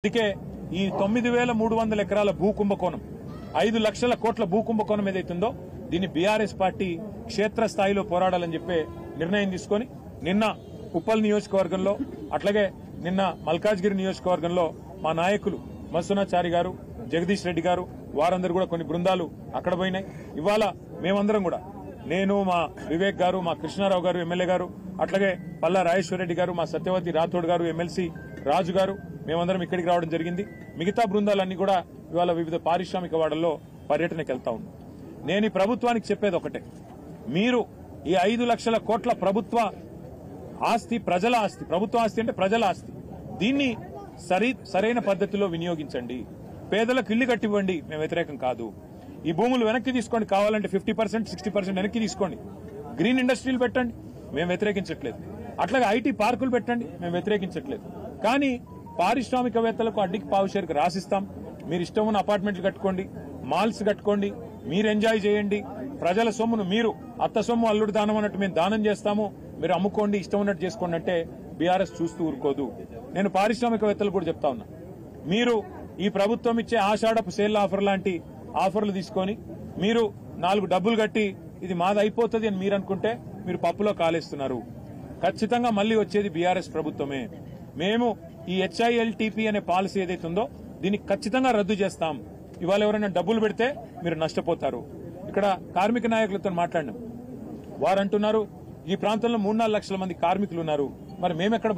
అందుకే ఈ 9,300 ఎకరాల భూ కుంభకోణం 5 లక్షల కోట్ల భూ కుంభకోణం ఏదైతుందో దీన్ని బీఆర్ఎస్ పార్టీ క్షేత్రస్థాయిలో పోరాడాలని చెప్పే నిర్ణయం తీసుకుని నిన్న ఉప్పల్ నియోజకవర్గంలో అట్లాగే నిన్న మల్కాజ్గిరి నియోజకవర్గంలో మా నాయకులు మత్స్యనాచారి గారు జగదీష్ రెడ్డి గారు వారందరూ కూడా కొన్ని బృందాలు అక్కడ పోయినాయి. ఇవాళ మేమందరం కూడా నేను మా వివేక్ గారు మా కృష్ణారావు గారు ఎమ్మెల్యే గారు అట్లాగే పల్లా రాజేశ్వర రెడ్డి గారు మా సత్యవతి రాథోడ్ గారు ఎమ్మెల్సీ రాజు గారు మేమందరం ఇక్కడికి రావడం జరిగింది. మిగతా బృందాలన్నీ కూడా ఇవాళ వివిధ పారిశ్రామిక వాడల్లో పర్యటనకు వెళ్తా ఉన్నాం. నేను ఈ ప్రభుత్వానికి చెప్పేది ఒకటే, మీరు ఈ 5 లక్షల కోట్ల ప్రభుత్వ ఆస్తి ప్రజల ఆస్తి, ప్రభుత్వ ఆస్తి అంటే ప్రజల ఆస్తి, దీన్ని సరైన పద్ధతిలో వినియోగించండి. పేదలకు ఇల్లు కట్టివ్వండి, మేము వ్యతిరేకం కాదు. ఈ భూములు వెనక్కి తీసుకోండి, కావాలంటే 50%, 60% వెనక్కి తీసుకోండి. గ్రీన్ ఇండస్ట్రీలు పెట్టండి, మేము వ్యతిరేకించట్లేదు. అట్లాగే ఐటీ పార్కులు పెట్టండి, మేము వ్యతిరేకించట్లేదు. కానీ పారిశ్రామికవేత్తలకు అడ్డికి పావుషేరుకు రాసిస్తాం. మీరు ఇష్టం ఉన్న అపార్ట్మెంట్లు కట్టుకోండి, మాల్స్ కట్టుకోండి, మీరు ఎంజాయ్ చేయండి. ప్రజల సొమ్మును మీరు అత్త సొమ్ము అల్లుడు దానం అన్నట్టు మేము దానం చేస్తాము, మీరు అమ్ముకోండి, ఇష్టం ఉన్నట్టు చేసుకోండి అంటే బీఆర్ఎస్ చూస్తూ ఊరుకోదు. నేను పారిశ్రామికవేత్తలు కూడా చెప్తా ఉన్నా, మీరు ఈ ప్రభుత్వం ఇచ్చే ఆషాఢపు సేల్ ఆఫర్ లాంటి ఆఫర్లు తీసుకొని మీరు 4 డబ్బులు కట్టి ఇది మాది అయిపోతుంది అని మీరు అనుకుంటే మీరు పప్పులో కాలేస్తున్నారు. ఖచ్చితంగా మళ్లీ వచ్చేది బీఆర్ఎస్ ప్రభుత్వమే. మేము ఈ HILTP అనే పాలసీ ఏదైతే ఉందో దీన్ని ఖచ్చితంగా రద్దు చేస్తాం. ఇవాళ ఎవరైనా డబ్బులు పెడితే మీరు నష్టపోతారు. ఇక్కడ కార్మిక నాయకులతో మాట్లాడినాం, వారు అంటున్నారు ఈ ప్రాంతంలో 3-4 లక్షల మంది కార్మికులు ఉన్నారు, మరి మేమెక్కడ